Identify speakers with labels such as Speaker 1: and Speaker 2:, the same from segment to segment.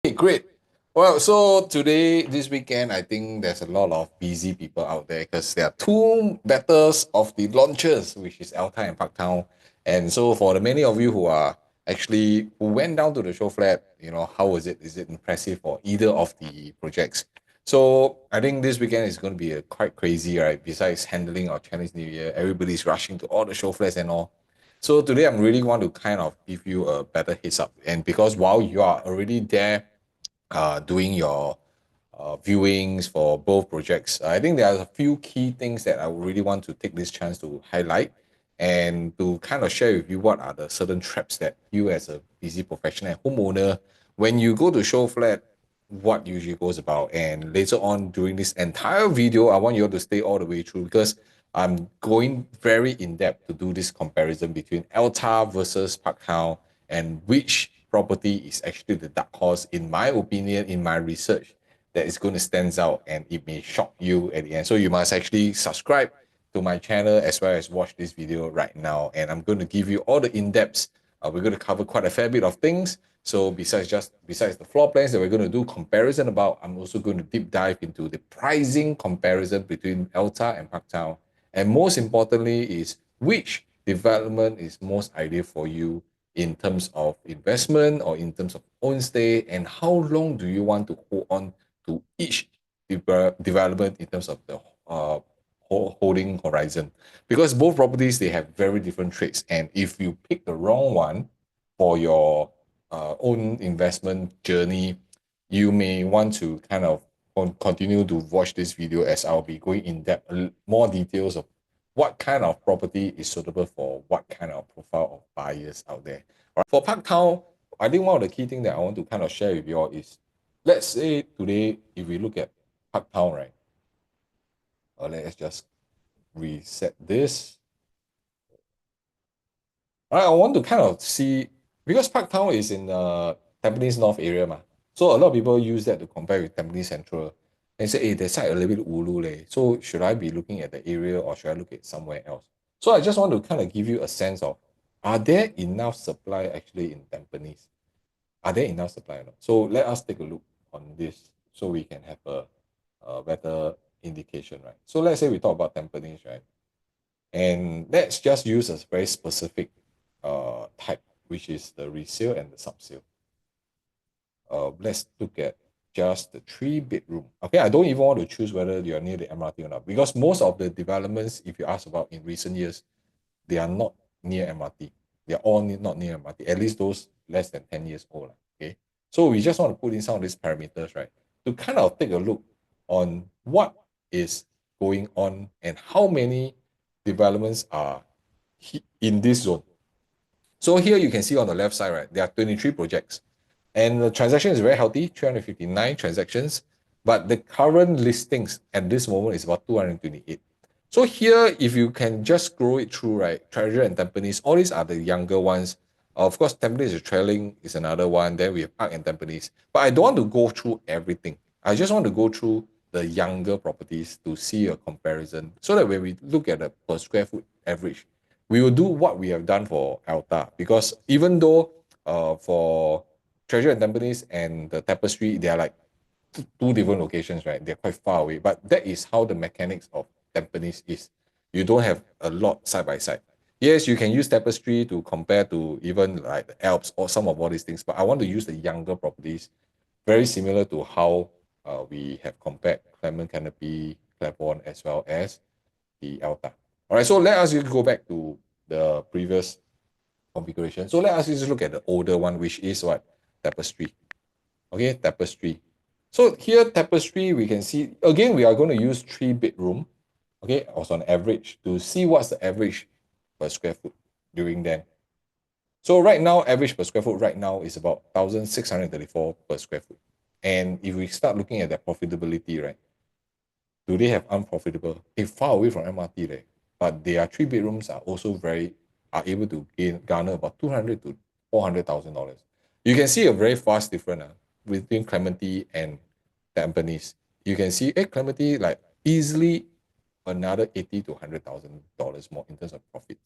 Speaker 1: Hey, great. Well, so today, this weekend, I think there's a lot of busy people out there because there are two battles of the launches, which is ELTA and Parktown. And so, for the many of you who are actually who went down to the show flat, how was it? Is it impressive for either of the projects? So, I think this weekend is going to be quite crazy, right? Besides handling our Chinese New Year, everybody's rushing to all the show flats and all. So today I'm really want to kind of give you a better heads up. And because while you are already there doing your viewings for both projects, I think there are a few key things that I would really want to take this chance to highlight and to kind of share with you what are the certain traps that you as a busy professional and homeowner, when you go to show flat, what usually goes about. And later on during this entire video, I want you all to stay all the way through because I'm going very in depth to do this comparison between ELTA versus Parktown and which property is actually the dark horse, in my opinion, in my research, that is going to stand out and it may shock you at the end. So you must actually subscribe to my channel as well as watch this video right now. And I'm going to give you all the in-depths. We're going to cover quite a fair bit of things. So besides the floor plans that we're going to do comparison about, I'm also going to deep dive into the pricing comparison between ELTA and Parktown. And most importantly is which development is most ideal for you in terms of investment or in terms of own stay, and how long do you want to hold on to each development in terms of the holding horizon, because both properties they have very different traits, and if you pick the wrong one for your own investment journey, you may want to kind of continue to watch this video as I'll be going in depth more details of what kind of property is suitable for what kind of profile of buyers out there. All right. For Parktown, I think one of the key things that I want to kind of share with you all is, let's say today, if we look at Parktown, right? Let's just reset this. All right, I want to kind of see, because Parktown is in Tampines North area, ma. So a lot of people use that to compare with Tampines Central and say, hey, that side a little bit ulu leh. So should I be looking at the area or should I look at somewhere else? So I just want to kind of give you a sense of, are there enough supply actually in Tampines? Are there enough supply or not? So let us take a look on this so we can have a better indication, right? So let's say we talk about Tampines, right? And let's just use a very specific type, which is the resale and the subsale. Let's look at just the 3 bedroom. Okay, I don't even want to choose whether you're near the MRT or not, because most of the developments, if you ask about in recent years, they are not near MRT. They're all not near MRT, at least those less than 10 years old. Okay, so we just want to put in some of these parameters, right, to kind of take a look on what is going on and how many developments are in this zone. So here you can see on the left side, right, there are 23 projects. And the transaction is very healthy, 359 transactions. But the current listings at this moment is about 228. So here, if you can just scroll it through, right, Treasure and Tampines, all these are the younger ones. Of course, Tampines is trailing is another one. Then we have Park and Tampines. But I don't want to go through everything. I just want to go through the younger properties to see a comparison so that when we look at the per square foot average, we will do what we have done for ELTA. Because even though for Treasure and Tampines and the Tapestry, they are like two different locations, right? They're quite far away. But that is how the mechanics of Tampines is. You don't have a lot side by side. Yes, you can use Tapestry to compare to even like the Alps or some of all these things, but I want to use the younger properties, very similar to how we have compared Clement Canopy, Claiborne, as well as the ELTA. All right, so let us just go back to the previous configuration. So let us just look at the older one, which is what? Tapestry. Okay, Tapestry. So here, Tapestry, we can see, again, we are going to use 3 bedroom, okay, also on average, to see what's the average per square foot during then. So right now, average per square foot right now is about 1,634 per square foot. And if we start looking at their profitability, right, do they have unprofitable? They're far away from MRT, right? But their 3 bedrooms are also are able to garner about 200 to $400,000. You can see a very fast difference between Clementi and Tampines. You can see Clementi like easily another 80 to $100,000 more in terms of profits.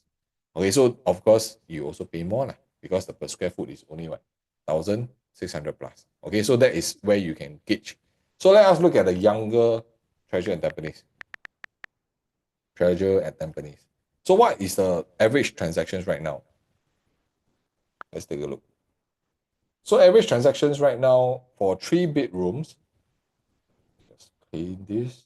Speaker 1: Okay, so of course you also pay more lah, because the per square foot is only what, 1,000. 600 plus. Okay, so that is where you can gauge. So let us look at the younger Treasure and Tampines. Treasure at Tampines. So what is the average transactions right now? Let's take a look. So average transactions right now for 3 bedrooms, let's clean this.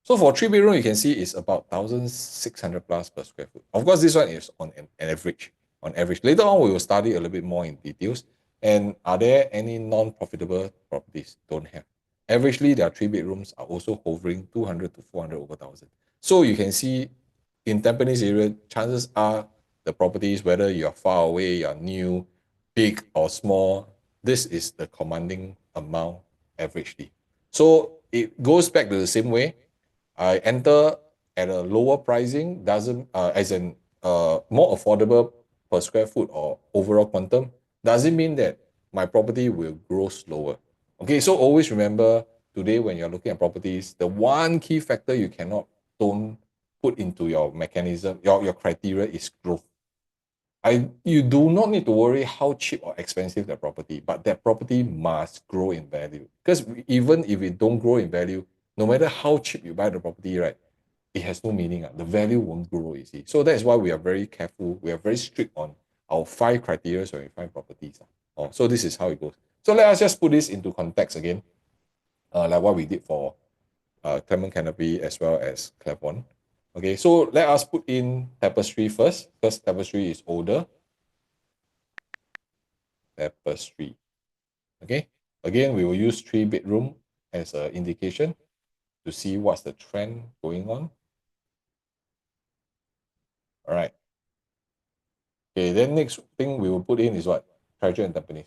Speaker 1: So for 3 bedroom, you can see it's about 1,600 plus per square foot. Of course, this one is on an average. On average. Later on, we will study a little bit more in details. And are there any non-profitable properties? Don't have. Averagely, their 3 bedrooms are also hovering 200 to 400 over 1,000. So you can see in Tampines area, chances are the properties, whether you're far away, you're new, big or small, this is the commanding amount averagely. So it goes back to the same way. I enter at a lower pricing, doesn't as in more affordable per square foot or overall quantum, doesn't mean that my property will grow slower. Okay, so always remember today when you're looking at properties, the one key factor you cannot don't put into your mechanism, your criteria is growth. You do not need to worry how cheap or expensive the property, but that property must grow in value. Because even if it don't grow in value, no matter how cheap you buy the property, right, it has no meaning. The value won't grow, you see. So that's why we are very careful. We are very strict on our 5 criteria when we find properties. So this is how it goes. So let us just put this into context again, like what we did for Clement Canopy as well as Claiborne. Okay, so let us put in Tapestry first, because Tapestry is older. Tapestry. Okay, again, we will use 3 bedroom as an indication to see what's the trend going on. All right. Okay, then next thing we will put in is what? Treasure and Tampines.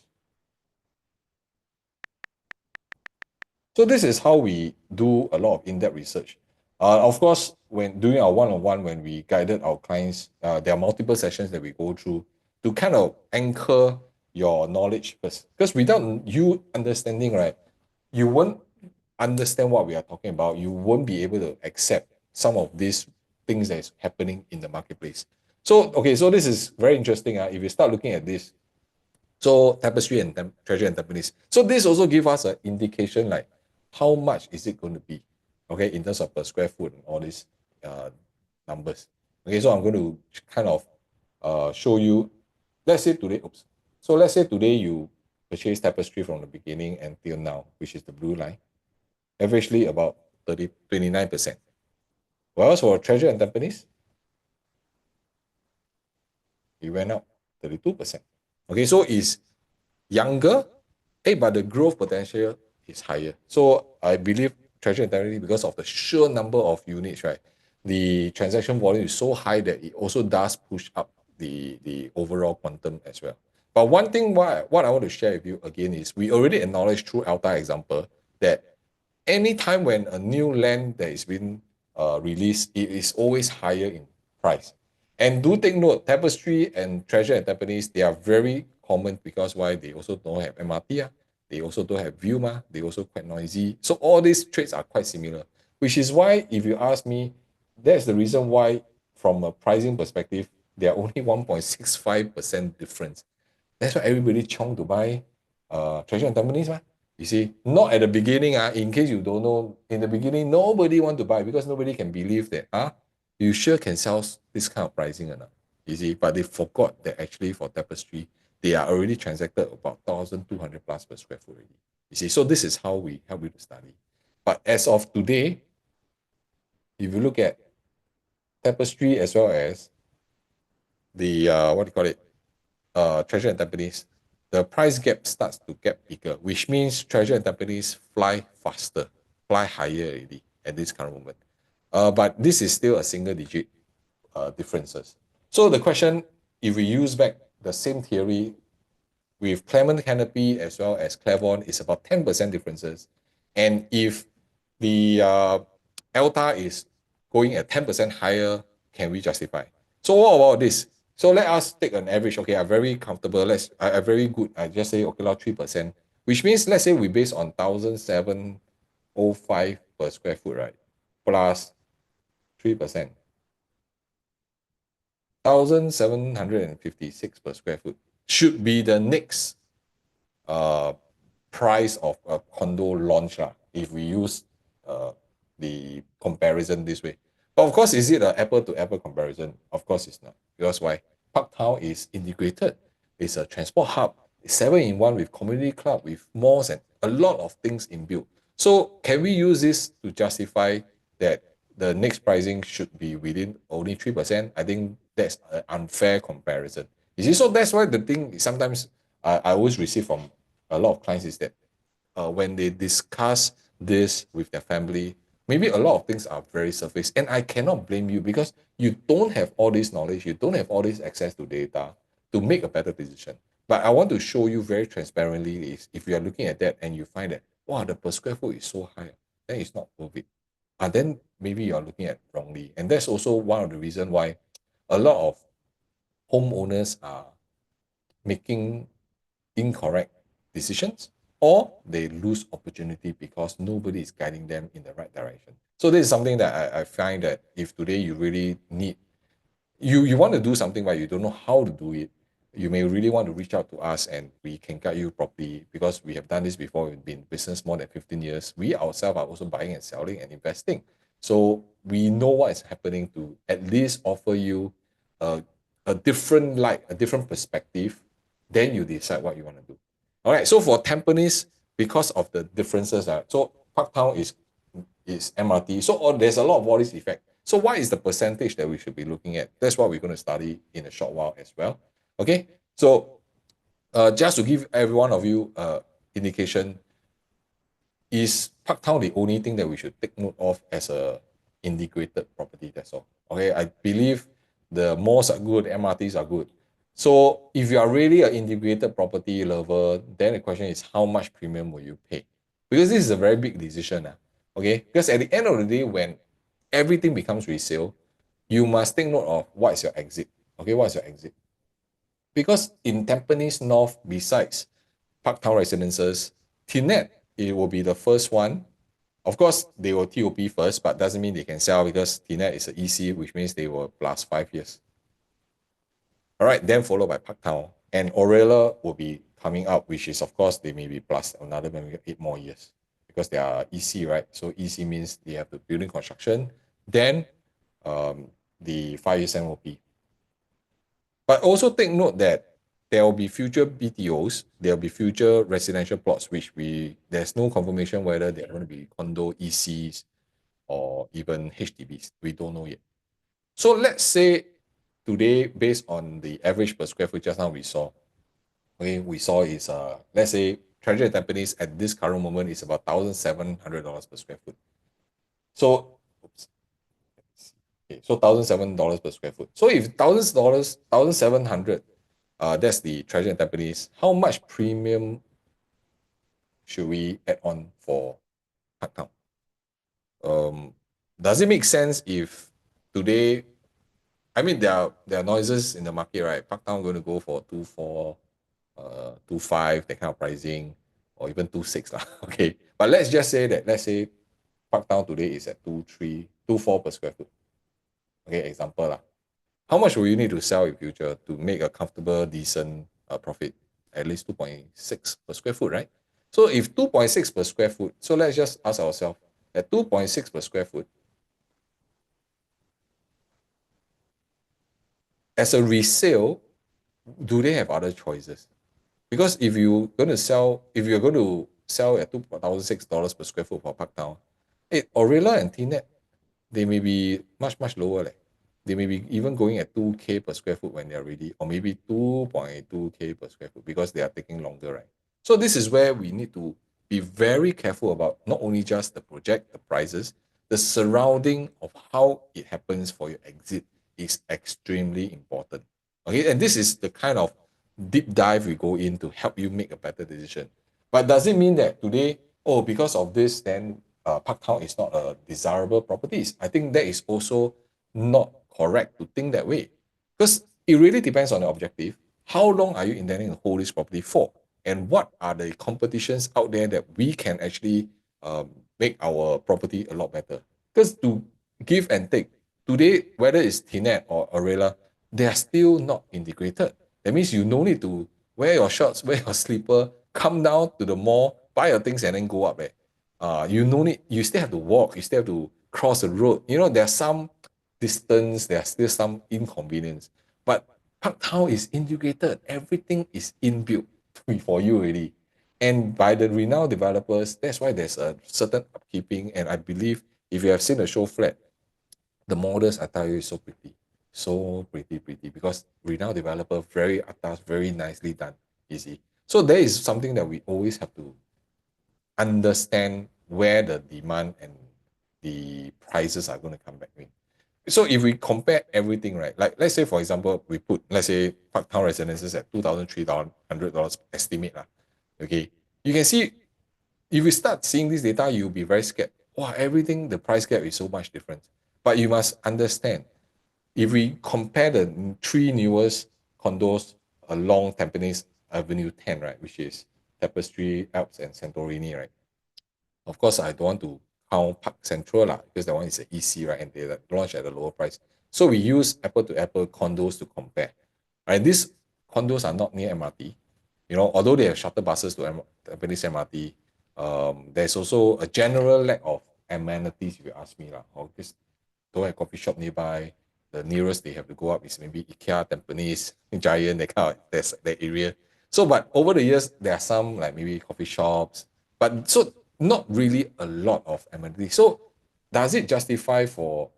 Speaker 1: So this is how we do a lot of in-depth research. Of course, when doing our one-on-one, when we guided our clients, there are multiple sessions that we go through to kind of anchor your knowledge first. Because without you understanding, right, you won't understand what we are talking about. You won't be able to accept some of these things that is happening in the marketplace. So, okay, so this is very interesting. If you start looking at this, so Tapestry and Treasure and Tampines. So this also give us an indication like how much is it going to be, okay, in terms of per square foot and all these numbers. Okay, so I'm going to kind of show you, let's say today, So let's say today you purchase Tapestry from the beginning until now, which is the blue line, averagely about 29%. Whereas for Treasure and Tampines, it went up 32%. Okay, so it's younger, but the growth potential is higher. So I believe Treasure and Tampines, because of the sheer number of units, right, the transaction volume is so high that it also does push up the overall quantum as well. But one thing what I want to share with you again is we already acknowledged through ELTA example that anytime when a new land that is being released, it is always higher in price. And do take note, Tapestry and Treasure and Tampines, they are very common because why? They also don't have MRT. They also don't have view. They also quite noisy. So all these traits are quite similar, which is why if you ask me, that's the reason why from a pricing perspective, there are only 1.65% difference. That's why everybody chong to buy Treasure and Tampines. You see, not at the beginning, in case you don't know, in the beginning, nobody want to buy because nobody can believe that, you sure can sell this kind of pricing or not. You see, but they forgot that actually for Tapestry, they are already transacted about 1,200 plus per square foot already. You see, so this is how we help you to study. But as of today, if you look at Tapestry as well as the, what do you call it, Treasure and Tampines, the price gap starts to get bigger, which means Treasure and Tampines fly faster, fly higher already at this current moment. But this is still a single digit differences. So the question, if we use back the same theory with Clement Canopy as well as Claiborne, is about 10% differences. And if the ELTA is going at 10% higher, can we justify? So what about this? So let us take an average. Okay, I'm very comfortable. I'm very good. I just say, okay, 3%, which means let's say we base on 1,705 per square foot, right? Plus 3%. 1,756 per square foot should be the next uh, price of a condo launch if we use uh, the comparison this way. But of course, is it an apple to apple comparison? Of course it's not. Because why? Parktown is integrated. It's a transport hub. It's 7-in-1 with community club, with malls and a lot of things inbuilt. So can we use this to justify that the next pricing should be within only 3%? I think that's an unfair comparison. You see, so that's why the thing sometimes I always receive from a lot of clients is that when they discuss this with their family, maybe a lot of things are very surface. And I cannot blame you because you don't have all this knowledge, you don't have all this access to data to make a better decision. But I want to show you very transparently is if you are looking at that and you find that, wow, the per square foot is so high, then it's not worth it. And then maybe you're looking at wrongly. And that's also one of the reasons why a lot of homeowners are making incorrect decisions or they lose opportunity because nobody is guiding them in the right direction. So this is something that I find that if today you really need, you want to do something but you don't know how to do it, you may really want to reach out to us and we can guide you properly because we have done this before. We've been in business more than 15 years. We ourselves are also buying and selling and investing. So we know what is happening to at least offer you a different light, a different perspective. Then you decide what you want to do. All right. So for Tampines, because of the differences, so Parktown is MRT. So there's a lot of all this effect. So what is the percentage that we should be looking at? That's what we're going to study in a short while as well. Okay. So just to give every one of you indication, is Parktown the only thing that we should take note of as a integrated property? That's all. Okay. I believe the malls are good, MRTs are good. So if you are really an integrated property lover, then the question is how much premium will you pay? Because this is a very big decision. Okay. Because at the end of the day, when everything becomes resale, you must take note of what is your exit. Okay, what is your exit? Because in Tampines North, besides Parktown Residences, Tinet, it will be the first one. Of course, they will TOP first, but doesn't mean they can sell because Tinet is an EC, which means they will last 5 years. All right, then followed by Parktown. And Aurelia will be coming up, which is, of course, they may be plus another maybe 8 more years because they are EC, right? So EC means they have the building construction, then the 5-year MOP. But also take note that there will be future BTOs, there will be future residential plots, which there's no confirmation whether they're going to be condo ECs or even HDBs. We don't know yet. So let's say today, based on the average per square foot just now we saw, okay, we saw is, let's say, Treasure Tampines at this current moment is about $1,700 per square foot. So, oops. Okay, so $1,007 per square foot. So if $1,000, 1,700, that's the Treasure Tampines. How much premium should we add on for Parktown? Does it make sense if today, I mean, there are noises in the market, right? Parktown going to go for 2.4, 2.5, that kind of pricing, or even 2.6 lah. Okay, but let's just say that, let's say Parktown today is at 2.3, 2.4 per square foot. Okay, example lah. How much will you need to sell in future to make a comfortable, decent profit? At least 2.6 per square foot, right? So if 2.6 per square foot, so let's just ask ourselves, at 2.6 per square foot, as a resale, do they have other choices? Because if you're going to sell at $2,006 per square foot for Parktown, Aurelia and Tnet, they may be much, much lower. They may be even going at 2K per square foot when they're ready, or maybe 2.2K per square foot because they are taking longer, right? So this is where we need to be very careful about not only just the project, the prices, the surrounding of how it happens for your exit is extremely important. Okay, and this is the kind of deep dive we go in to help you make a better decision. But does it mean that today, because of this, then Parktown is not a desirable property? I think that is also not correct to think that way. Because it really depends on the objective. How long are you intending to hold this property for? And what are the competitions out there that we can actually make our property a lot better? Because to give and take, today, whether it's Tinet or Aurelia, they are still not integrated. That means you no need to wear your shorts, wear your slipper, come down to the mall, buy your things, and then go up. You no need, you still have to walk, you still have to cross the road. There's some distance, there's still some inconvenience. But Parktown is integrated, everything is inbuilt for you already. And by the renowned developers, that's why there's a certain upkeeping. And I believe if you have seen the show flat, the models I tell you is so pretty. So pretty, because renowned developer, very atas, very nicely done, easy. So there is something that we always have to understand where the demand and the prices are going to come back in. So if we compare everything, right? Like let's say for example, we put let's say Parktown residences at $2,300 estimate. Okay. You can see if you start seeing this data, you'll be very scared. Wow, everything, the price gap is so much different. But you must understand, if we compare the three newest condos along Tampines Avenue 10, right, which is Tapestry, Alps, and Santorini, right? Of course, I don't want to count Park Central because that one is an EC, right? And they launch at a lower price. So we use apple to apple condos to compare. Right? These condos are not near MRT. Although they have shuttle buses to Tampines MRT, there's also a general lack of amenities, if you ask me. Or just don't have coffee shop nearby. The nearest they have to go up is maybe IKEA, Tampines, Giant, that area. So, but over the years, there are some like maybe coffee shops, but so not really a lot of amenities. So, does it justify for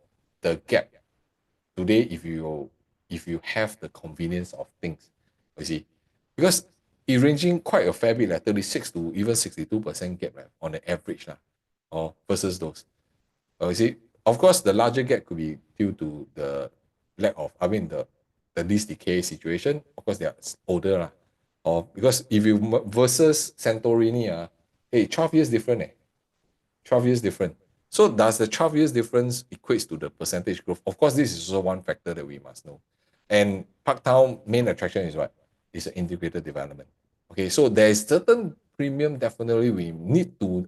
Speaker 1: the gap today if you have the convenience of things? You see, because it ranging quite a fair bit, like 36 to even 62% gap on the average or versus those. You see, of course, the larger gap could be due to the lack of, the least decay situation. Of course, they are older. Or because if you versus Santorini, hey, 12 years different. 12 years different. So does the 12 years difference equates to the percentage growth? Of course, this is also one factor that we must know. And Parktown main attraction is what? It's an integrated development. Okay, so there is certain premium definitely we need to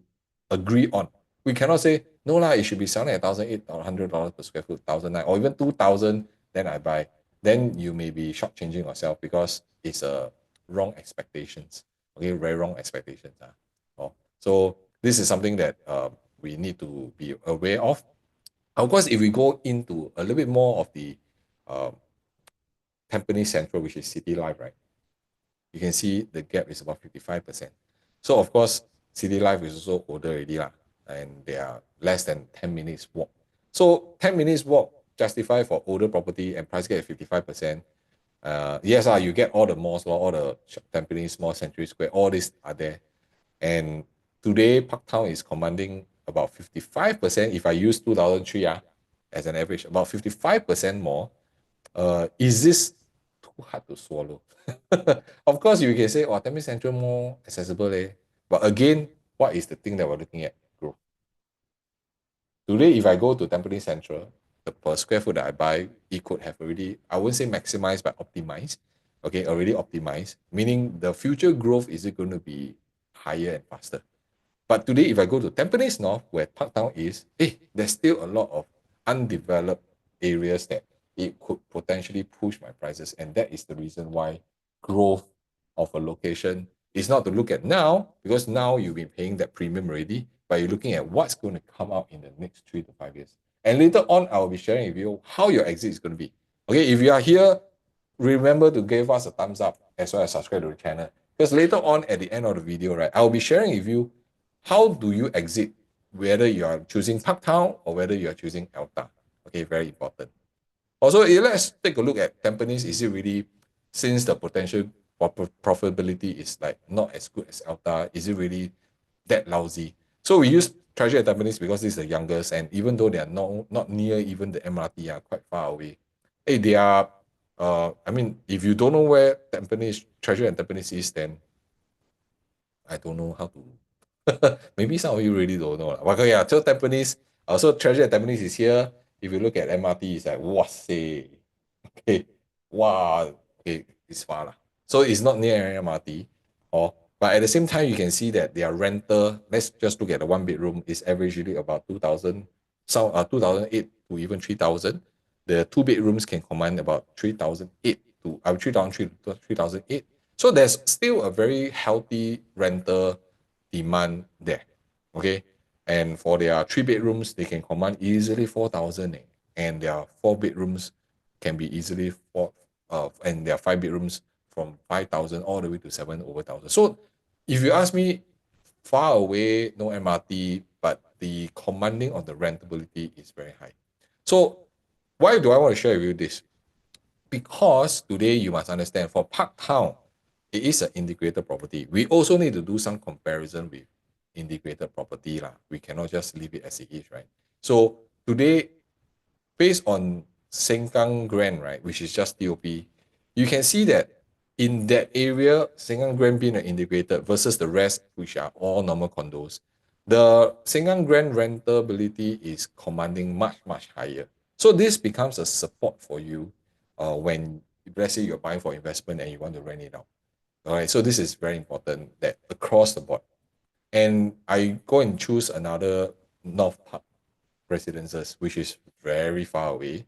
Speaker 1: agree on. We cannot say, no lah, it should be selling at $1,800 per square foot, 1,009, or even 2,000, then I buy. Then you may be shortchanging yourself because it's a wrong expectations. Okay, very wrong expectations. So this is something that we need to be aware of. Of course, if we go into a little bit more of the Tampines Central, which is City Life, right? You can see the gap is about 55%. So of course, City Life is also older already, and they are less than 10 minutes walk. So 10 minutes walk justify for older property and price gap at 55%. Yes, you get all the malls, all the Tampines Mall, Century Square, all these are there. And today, Parktown is commanding about 55%. If I use 2003 as an average, about 55% more. Is this too hard to swallow? Of course, you can say, Tampines Central more accessible. But again, what is the thing that we're looking at? Growth. Today, if I go to Tampines Central, the per square foot that I buy, it could have already, I wouldn't say maximized, but optimized. Okay, already optimized, meaning the future growth is it going to be higher and faster. But today, if I go to Tampines North, where Parktown is, there's still a lot of undeveloped areas that it could potentially push my prices. And that is the reason why growth of a location is not to look at now, because now you've been paying that premium already, but you're looking at what's going to come out in the next 3 to 5 years. And later on, I will be sharing with you how your exit is going to be. Okay, if you are here, remember to give us a thumbs up as well as subscribe to the channel. Because later on at the end of the video, right, I'll be sharing with you how do you exit, whether you are choosing Parktown or whether you are choosing ELTA. Okay, very important. Also, let's take a look at Tampines. Is it really, since the potential profitability is like not as good as ELTA, is it really that lousy? So we use Treasure at Tampines because this is the youngest, and even though they are not near even the MRT, are quite far away. They are, if you don't know where Treasure at Tampines is, then I don't know how to. Maybe some of you really don't know. Okay, yeah, so Tampines, so Treasure at Tampines is here. If you look at MRT, it's like, wow, say, okay, wow, okay, it's far. So it's not near MRT. But at the same time, you can see that their rental, let's just look at the one bedroom, is averagely about 2,000, 2,008 to even 3,000. The two bedrooms can command about 3,008 to 3,003 to 3,008. So there's still a very healthy rental demand there. Okay. And for their 3 bedrooms, they can command easily 4,000. And their 4 bedrooms can be easily and their 5 bedrooms from 5,000 all the way to 7 over 1,000. So if you ask me, far away, no MRT, but the commanding of the rentability is very high. So why do I want to share with you this? Because today you must understand for Parktown, it is an integrated property. We also need to do some comparison with integrated property. We cannot just leave it as it is, right? So today, based on Sengkang Grand, right, which is just TOP, you can see that in that area, Sengkang Grand being an integrated versus the rest, which are all normal condos, the Sengkang Grand rentability is commanding much, much higher. So this becomes a support for you when, let's say, you're buying for investment and you want to rent it out. All right, so this is very important that across the board. And I go and choose another North Park residences, which is very far away.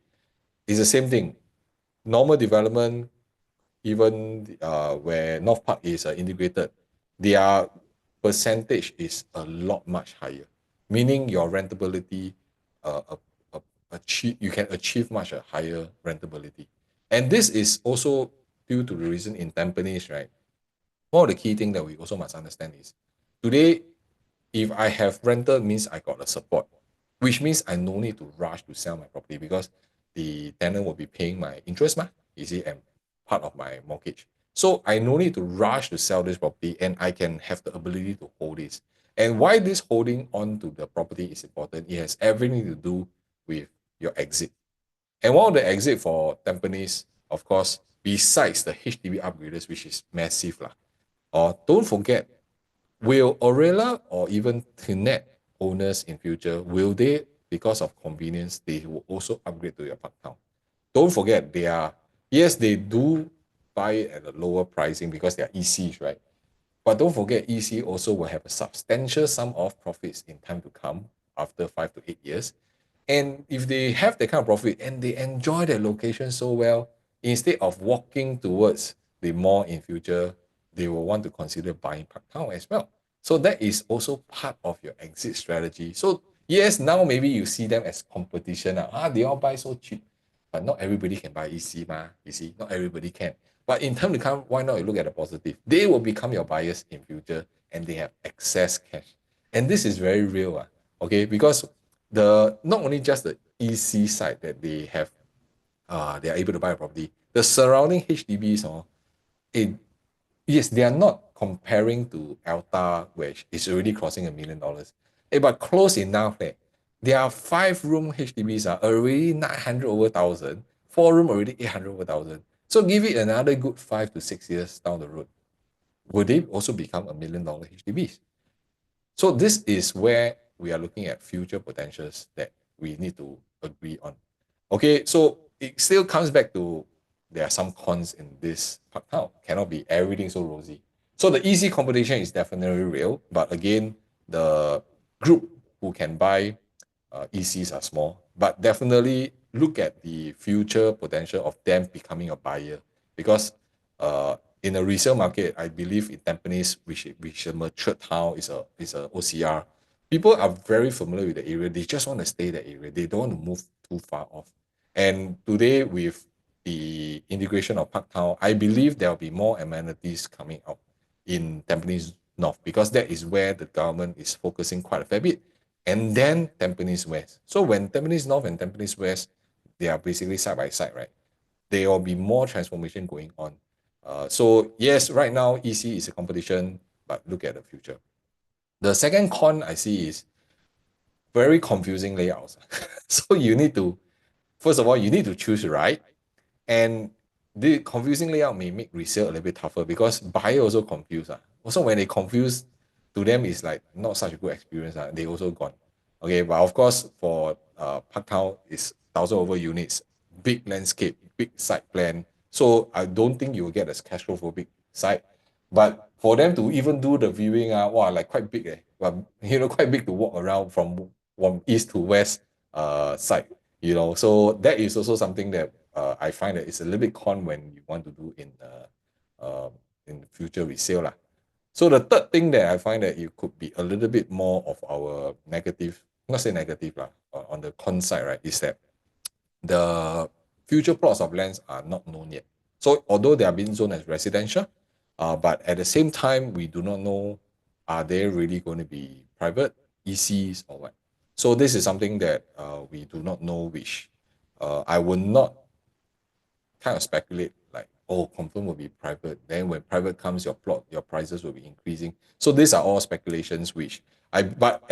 Speaker 1: It's the same thing. Normal development, even where North Park is integrated, their percentage is a lot much higher, meaning your rentability, you can achieve much a higher rentability. And this is also due to the reason in Tampines, right? One of the key things that we also must understand is today, if I have rental, means I got a support, which means I no need to rush to sell my property because the tenant will be paying my interest, you see, and part of my mortgage. So I no need to rush to sell this property and I can have the ability to hold this. And why this holding on to the property is important, it has everything to do with your exit. And one of the exit for Tampines, of course, besides the HDB upgraders, which is massive, or don't forget, will Orella or even Tinet owners in future, will they, because of convenience, they will also upgrade to your Parktown? Don't forget, yes, they do buy it at a lower pricing because they are ECs, right? But don't forget, EC also will have a substantial sum of profits in time to come after 5 to 8 years. And if they have that kind of profit and they enjoy their location so well, instead of walking towards the mall in future, they will want to consider buying Parktown as well. So that is also part of your exit strategy. So yes, now maybe you see them as competition. They all buy so cheap. But not everybody can buy EC, you see, not everybody can. But in terms of come, why not you look at the positive? They will become your buyers in future and they have excess cash. And this is very real, okay? Because not only just the EC side that they have, they are able to buy a property, the surrounding HDBs, yes, they are not comparing to ELTA, which is already crossing $1 million. But close enough that their 5-room HDBs are already 900 over 1,000, 4-room already 800 over 1,000. So give it another good 5 to 6 years down the road. Will they also become $1 million HDBs? So this is where we are looking at future potentials that we need to agree on. Okay, so it still comes back to there are some cons in this Parktown. Cannot be everything so rosy. So the easy competition is definitely real, but again, the group who can buy ECs are small. But definitely look at the future potential of them becoming a buyer, because in a resale market, I believe in Tampines, which a mature town, is a OCR. People are very familiar with the area. They just want to stay in the area. They don't want to move too far off. And today, with the integration of Parktown, I believe there will be more amenities coming out in Tampines North, because that is where the government is focusing quite a fair bit. And then Tampines West. So when Tampines North and Tampines West, they are basically side by side, right? There will be more transformation going on. So yes, right now EC is a competition, but look at the future. The second con I see is very confusing layouts. So you need to, first of all, you need to choose right. And the confusing layout may make resale a little bit tougher because buyer also confused. Also, when they confuse, to them it's like not such a good experience. They also gone. Okay, but of course for Parktown is 1,000 over units, big landscape, big site plan. So I don't think you will get a cash flow for big site. But for them to even do the viewing, wow, like quite big, but quite big to walk around from east to west side. So that is also something that I find that it's a little bit con when you want to do in in future resale lah. So the third thing that I find that it could be a little bit more of our negative, not say negative lah, on the con side, right, is that the future plots of lands are not known yet. So although they are being zoned as residential, but at the same time, we do not know, are they really going to be private, ECs or what? So this is something that we do not know, which I will not kind of speculate like, oh, confirm will be private. Then when private comes, your prices will be increasing. So these are all speculations, which but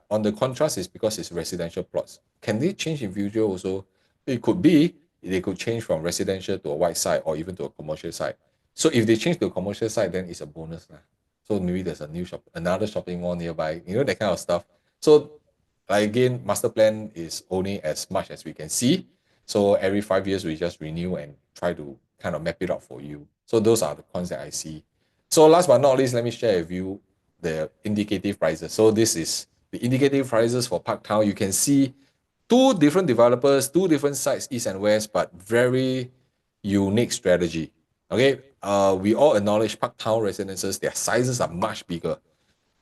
Speaker 1: on the contrast is because it's residential plots. Can they change in future also? It could be, they could change from residential to a white side or even to a commercial side. So if they change to a commercial side, then it's a bonus lah. So maybe there's another shopping mall nearby, that kind of stuff. So like again, master plan is only as much as we can see. So every 5 years, we just renew and try to kind of map it out for you. So those are the cons that I see. So last but not least, let me share with you the indicative prices. So this is the indicative prices for Parktown. You can see two different developers, two different sites, east and west, but very unique strategy. Okay, we all acknowledge Parktown residences, their sizes are much bigger.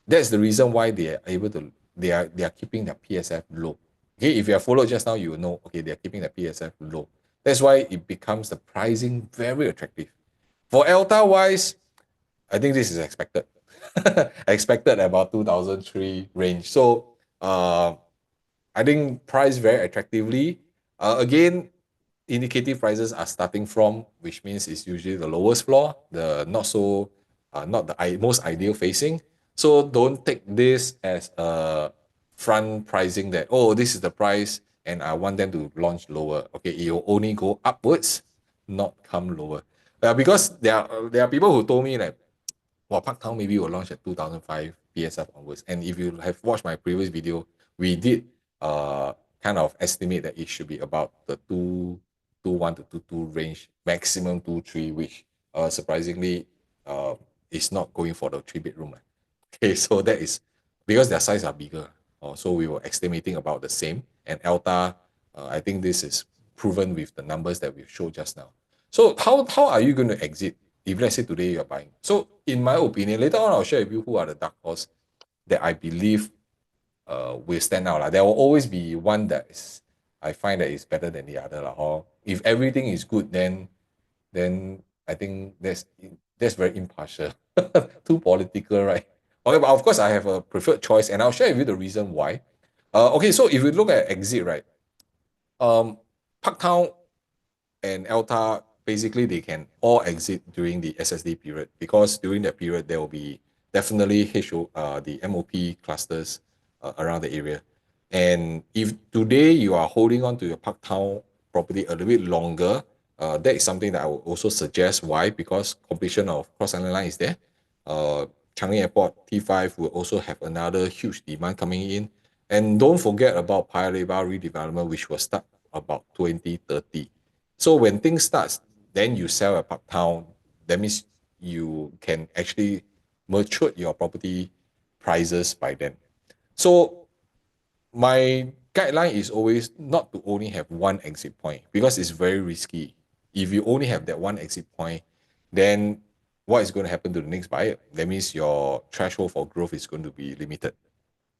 Speaker 1: That's the reason why they are able to, they are keeping their PSF low. Okay, if you have followed just now, you will know, okay, they're keeping the PSF low. That's why it becomes the pricing very attractive. For ELTA wise, I think this is expected. Expected about 2003 range. So I think priced very attractively. Again, indicative prices are starting from, which means it's usually the lowest floor, the not the most ideal facing. So don't take this as a front pricing that, oh, this is the price and I want them to launch lower. Okay, it will only go upwards, not come lower. Because there are people who told me that, well, Parktown maybe will launch at 2005 PSF onwards. And if you have watched my previous video, we did kind of estimate that it should be about the 2.1 to 2.2 range, maximum 2.3, which surprisingly is not going for the 3 bedroom. Okay, so that is because their size are bigger. So we were estimating about the same. And ELTA, I think this is proven with the numbers that we showed just now. So how are you going to exit if let's say today you're buying? So in my opinion, later on I'll share with you who are the dark horse that I believe will stand out. There will always be one that is, I find that is better than the other. Or if everything is good, then I think that's very impartial. Too political, right? Okay, but of course I have a preferred choice, and I'll share with you the reason why. Okay, so if we look at exit, right? Parktown and ELTA, basically they can all exit during the SSD period, because during that period there will be definitely the MOP clusters around the area. And if today you are holding on to your Parktown property a little bit longer, that is something that I would also suggest. Why? Because completion of Cross Island Line is there. Changi Airport T5 will also have another huge demand coming in. And don't forget about Paya Lebar redevelopment, which will start about 2030. So when things starts, then you sell a Parktown. That means you can actually mature your property prices by then. So my guideline is always not to only have one exit point, because it's very risky. If you only have that one exit point, then what is going to happen to the next buyer? That means your threshold for growth is going to be limited.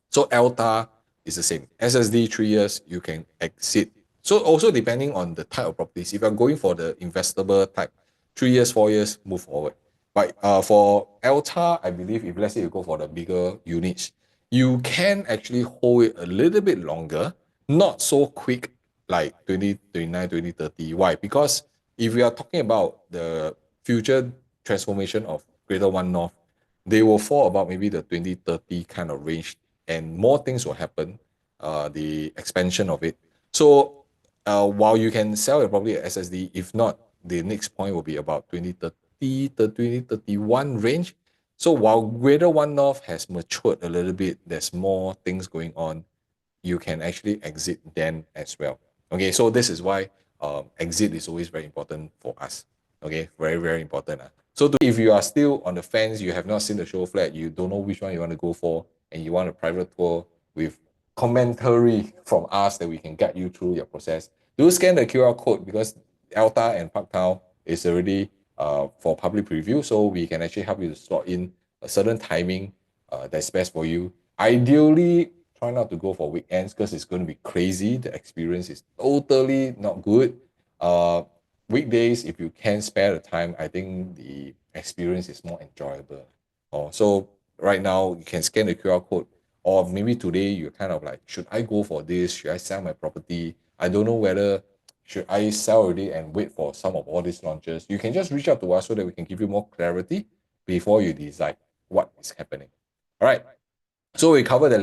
Speaker 1: So ELTA is the same. SSD 3 years, you can exit. So also depending on the type of properties, if you're going for the investable type, 3 years, 4 years, move forward. But for ELTA, I believe if let's say you go for the bigger units, you can actually hold it a little bit longer, not so quick like 2029, 2030. Why? Because if we are talking about the future transformation of Greater One North, they will fall about maybe the 2030 kind of range, and more things will happen, the expansion of it. So while you can sell your property at SSD, if not, the next point will be about 2030 to 2031 range. So while Greater One North has matured a little bit, there's more things going on, you can actually exit then as well. Okay, so this is why exit is always very important for us. Okay, very, very important. So if you are still on the fence, you have not seen the show flat, you don't know which one you want to go for, and you want a private tour with commentary from us that we can guide you through your process, do scan the QR code, because ELTA and Parktown is already for public preview. So we can actually help you to slot in a certain timing that's best for you. Ideally, try not to go for weekends because it's going to be crazy. The experience is totally not good. Weekdays, if you can spare the time, I think the experience is more enjoyable. So right now you can scan the QR code, or maybe today you're kind of like, should I go for this? Should I sell my property? I don't know whether should I sell already and wait for some of all these launches. You can just reach out to us so that we can give you more clarity before you decide what is happening. All right. So we covered the